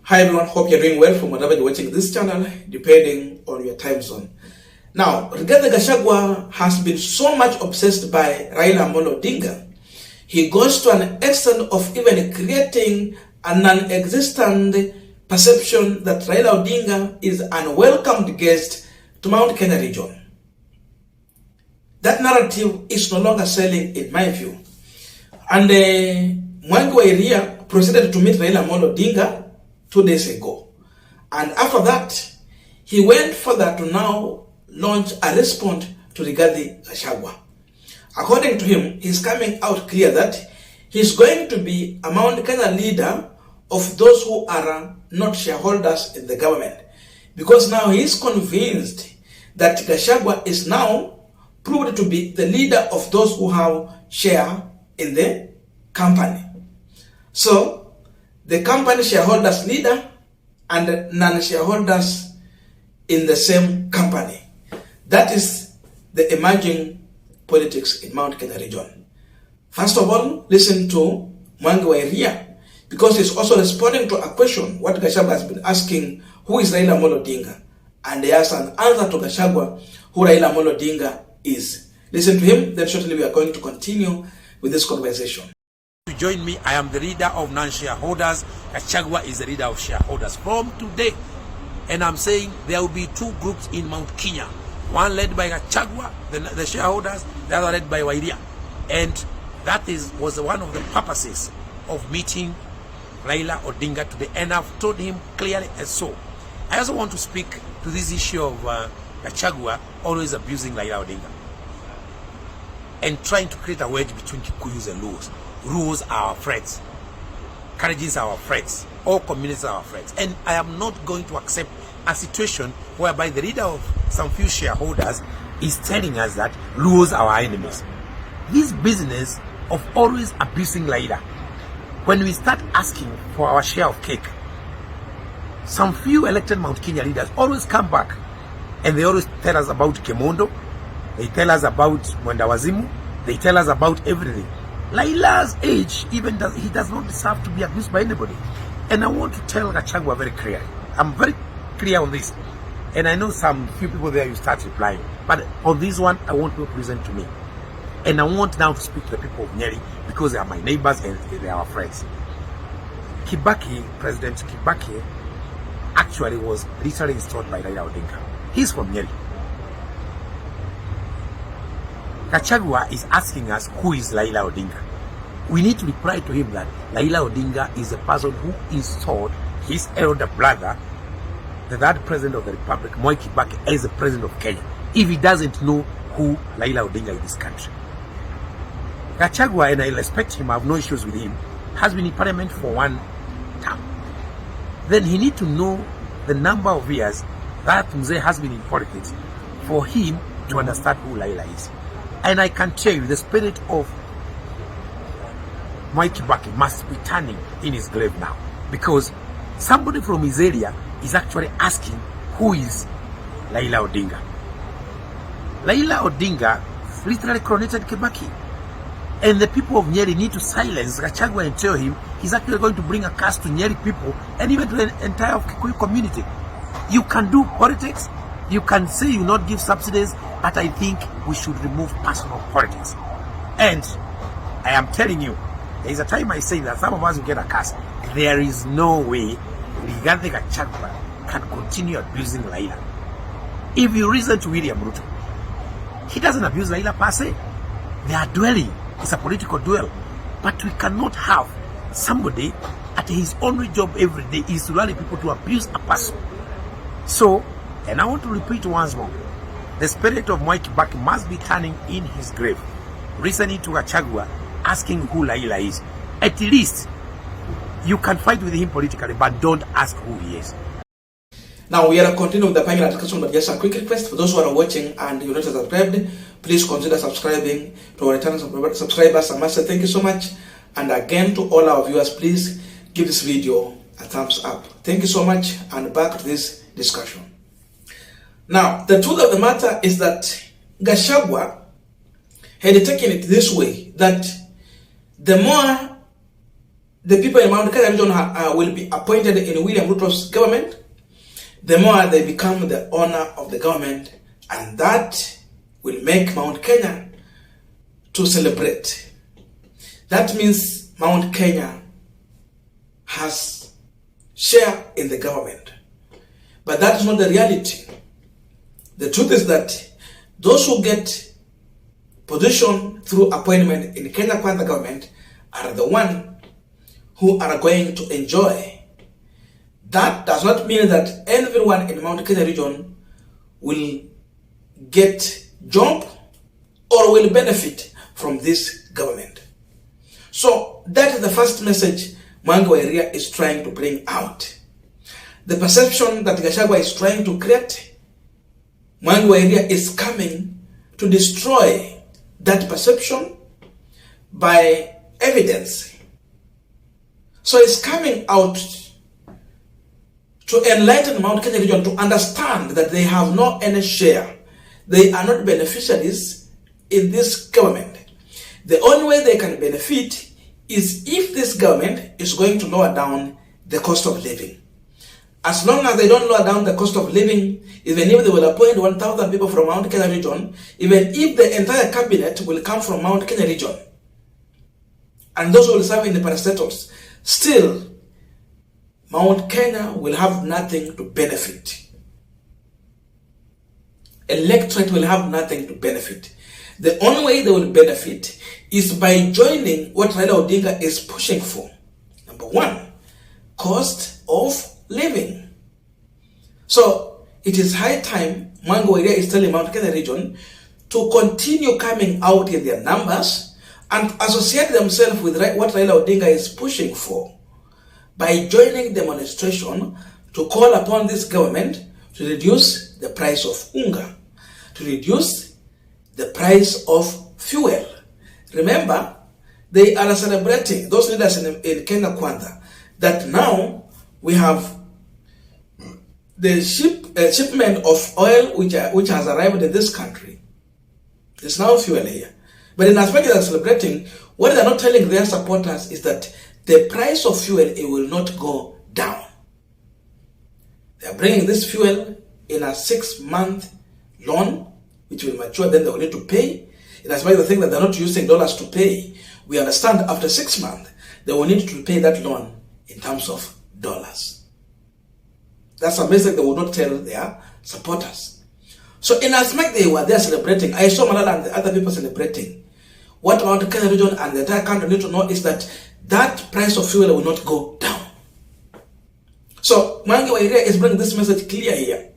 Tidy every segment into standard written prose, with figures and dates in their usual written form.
Hi everyone, hope you're doing well from wherever you're watching this channel, depending on your time zone. Now, Rigathi Gachagua has been so much obsessed by Raila Amolo Odinga. He goes to an extent of even creating a non-existent perception that Raila Odinga is an unwelcomed guest to Mount Kenya region. That narrative is no longer selling in my view. And Mwangi Iria proceeded to meet Raila Amolo Odinga 2 days ago. And after that, he went further to now launch a response to Rigathi Gachagua. According to him, he's coming out clear that he's going to be a Mount Kenya leader of those who are not shareholders in the government. Because now he's convinced that Gachagua is now proved to be the leader of those who have share in the company. So, the company shareholders leader and non-shareholders in the same company. That is the emerging politics in Mount Kenya region. First of all, listen to Mwangi Iria, because he's also responding to a question what Gachagua has been asking, who is Raila Amolo Odinga? And he has an answer to Gachagua, who Raila Amolo Odinga is. Listen to him, then shortly we are going to continue with this conversation. To join me, I am the leader of non-shareholders. Gachagua is the leader of shareholders from today. And I'm saying there will be two groups in Mount Kenya. One led by Gachagua, the shareholders, the other led by Iria. And that was one of the purposes of meeting Raila Odinga today. And I've told him clearly as so. I also want to speak to this issue of Gachagua always abusing Raila Odinga and trying to create a wedge between Kikuyus and Luos. Rules are our friends. Karaji's are our friends. All communities are our friends. And I am not going to accept a situation whereby the leader of some few shareholders is telling us that Luos are our enemies. This business of always abusing Raila, when we start asking for our share of cake, some few elected Mount Kenya leaders always come back and they always tell us about Kemondo, they tell us about Mwendawazimu, they tell us about everything. Raila's age, he does not deserve to be abused by anybody. And I want to tell Gachagua very clearly. I'm very clear on this. And I know some few people there, you start replying. But on this one, I want people to listen to me. And I want now to speak to the people of Nyeri because they are my neighbors and they are our friends. President Kibaki, actually was literally installed by Raila Odinga. He's from Nyeri. Gachagua is asking us who is Raila Odinga. We need to reply to him that Raila Odinga is the person who installed his elder brother, the third president of the Republic, Mwai Kibaki, as the president of Kenya, if he doesn't know who Raila Odinga in this country. Gachagua, and I respect him, I have no issues with him, has been in parliament for one term. Then he needs to know the number of years that Mzee has been in politics for him to understand who Raila is. And I can tell you, the spirit of Mwai Kibaki must be turning in his grave now. Because somebody from his area is actually asking, who is Raila Odinga? Raila Odinga literally coronated Kibaki. And the people of Nyeri need to silence Gachagua and tell him he's actually going to bring a curse to Nyeri people and even to the entire Kikuyu community. You can do politics, you can say you not give subsidies, but I think we should remove personal politics. And I am telling you, there is a time I say that some of us will get a curse. There is no way Rigathi Gachagua can continue abusing Raila. If you listen to William Ruto, he doesn't abuse Raila per se. They are dueling. It's a political duel. But we cannot have somebody at his only job every day is to rally people to abuse a person. So, and I want to repeat once more, the spirit of Mwai Kibaki must be turning in his grave, listening to Gachagua, asking who Raila is. At least, you can fight with him politically, but don't ask who he is. Now, we are continuing with the final discussion, but just a quick request for those who are watching and you're not subscribed, please consider subscribing to our returning subscribers. I must say thank you so much. And again, to all our viewers, please give this video a thumbs up. Thank you so much, and back to this discussion. Now, the truth of the matter is that Gachagua had taken it this way, that the more the people in Mount Kenya region will be appointed in William Ruto's government, the more they become the owner of the government, and that will make Mount Kenya to celebrate. That means Mount Kenya has share in the government. But that is not the reality. The truth is that those who get position through appointment in Kenya Kwanza government are the one who are going to enjoy. That does not mean that everyone in Mount Kenya region will get job or will benefit from this government. So that is the first message Mwangi wa Iria is trying to bring out. The perception that Gachagua is trying to create, Mwangi wa Iria is coming to destroy that perception by evidence. So it's coming out to enlighten Mount Kenya region to understand that they have no any share. They are not beneficiaries in this government. The only way they can benefit is if this government is going to lower down the cost of living. As long as they don't lower down the cost of living, even if they will appoint 1,000 people from Mount Kenya region, even if the entire cabinet will come from Mount Kenya region, and those will serve in the parastatals, still, Mount Kenya will have nothing to benefit. Electorate will have nothing to benefit. The only way they will benefit is by joining what Raila Odinga is pushing for. Number one, cost of living. So it is high time Mwangi wa Iria is telling Mount Kenya region to continue coming out in their numbers and associate themselves with what Raila Odinga is pushing for by joining demonstration to call upon this government to reduce the price of unga, to reduce the price of fuel. Remember, they are celebrating, those leaders in Kenya Kwanza, that now we have the shipment of oil which has arrived in this country. There's now fuel here. But in as much as they're celebrating, what they're not telling their supporters is that the price of fuel, it will not go down. They're bringing this fuel in a 6-month loan, which will mature, then they will need to pay. In as much as they think that they're not using dollars to pay, we understand after 6 months, they will need to pay that loan in terms of dollars. That's a message they will not tell their supporters. So in as much they were there celebrating, I saw Malala and the other people celebrating. What Mount Kenya region and the entire country need to know is that that price of fuel will not go down. So Mwangi wa Iria is bringing this message clear here.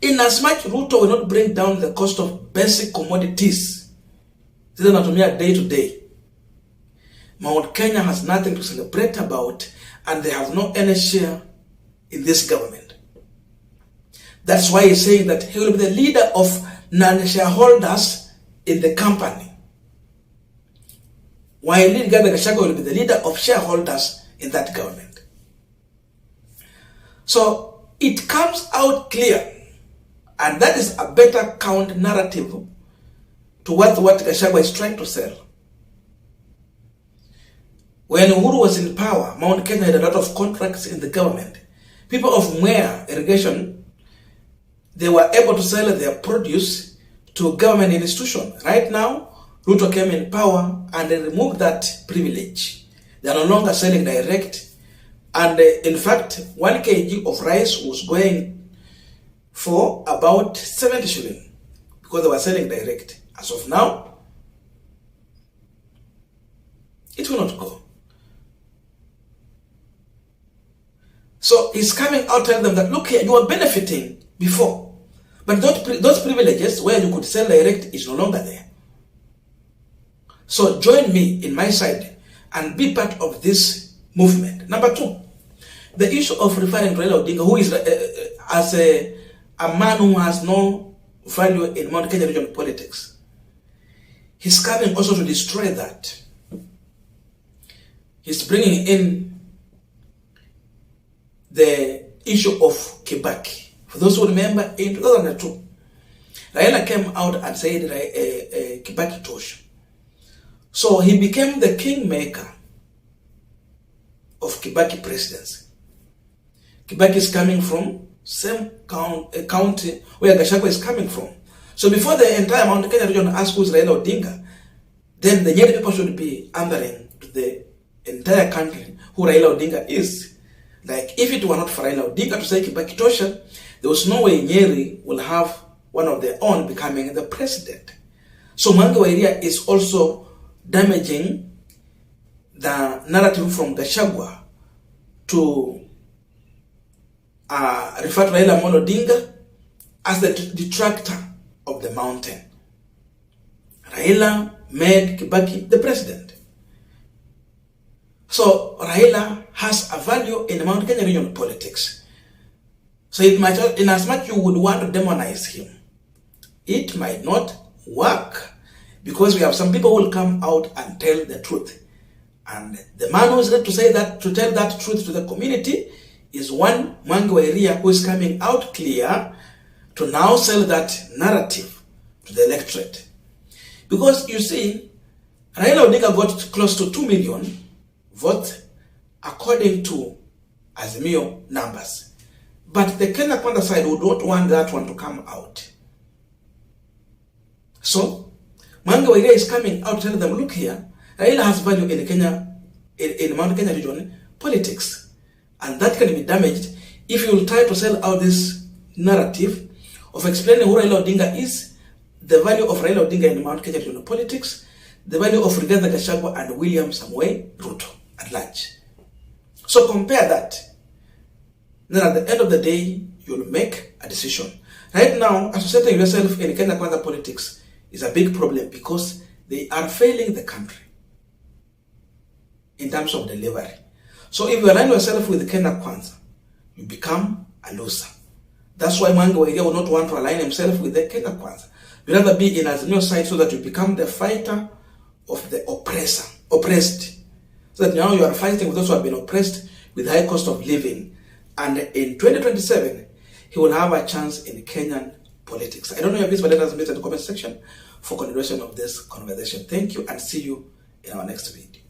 In as much Ruto will not bring down the cost of basic commodities, this is not day to day, Mount Kenya has nothing to celebrate about, and they have no any share in this government. That's why he's saying that he will be the leader of non-shareholders in the company, while Gachagua will be the leader of shareholders in that government. So it comes out clear, and that is a better counter narrative to what Gachagua is trying to sell. When Uhuru was in power, Mount Kenya had a lot of contracts in the government. People of Mwea irrigation, they were able to sell their produce to government institutions. Right now, Ruto came in power and they removed that privilege. They are no longer selling direct. And in fact, 1 kg of rice was going for about 70 shillings because they were selling direct. As of now, it will not go. So he's coming out telling them that, look here, you were benefiting before, but those privileges where you could sell direct is no longer there. So join me in my side and be part of this movement. Number two, the issue of referring to Raila Odinga, who is as a man who has no value in Mount Kenya region politics. He's coming also to destroy that. He's bringing in the issue of Kibaki. For those who remember, in 2002, Raila came out and said Kibaki Tosh. So he became the kingmaker of Kibaki presidency. Kibaki is coming from same county where Gachagua is coming from. So before the entire Mount Kenya region asks who's Raila Odinga, then the Nyeri people should be answering to the entire country who Raila Odinga is. Like, if it were not for Raila Odinga to say Kibaki tosha, there was no way Nyeri will have one of their own becoming the president. So Mwangi wa Iria is also damaging the narrative from Gachagua to refer to Raila Odinga as the detractor of the mountain. Raila made Kibaki the president. So Raila has a value in the Mount Kenya region politics. So it might, in as much you would want to demonize him, it might not work, because we have some people who will come out and tell the truth. And the man who is ready to say that, to tell that truth to the community, is one Mwangi wa Iria, who is coming out clear to now sell that narrative to the electorate. Because you see, Raila Odinga got close to 2 million votes according to Azimio numbers. But the Kenya Kwanza side would not want that one to come out. So, Mwangi wa Iria is coming out to tell them, look here, Raila has value in Kenya, in Mount Kenya region politics. And that can be damaged if you will try to sell out this narrative of explaining who Raila Odinga is, the value of Raila Odinga in Mount Kenya regional politics, the value of Rigathi Gachagua and William Samoei Ruto at large. So compare that. Then at the end of the day, you'll make a decision. Right now, associating yourself in Kenya Kwanza politics is a big problem, because they are failing the country in terms of delivery. So if you align yourself with Kenya Kwanza, you become a loser. That's why Mwangi wa Iria will not want to align himself with the Kenya Kwanza. You'd rather be in Azimio side so that you become the fighter of the oppressed. So that now you are fighting with those who have been oppressed with high cost of living. And in 2027, he will have a chance in Kenyan politics. I don't know your views, but let us meet in the comment section for continuation of this conversation. Thank you, and see you in our next video.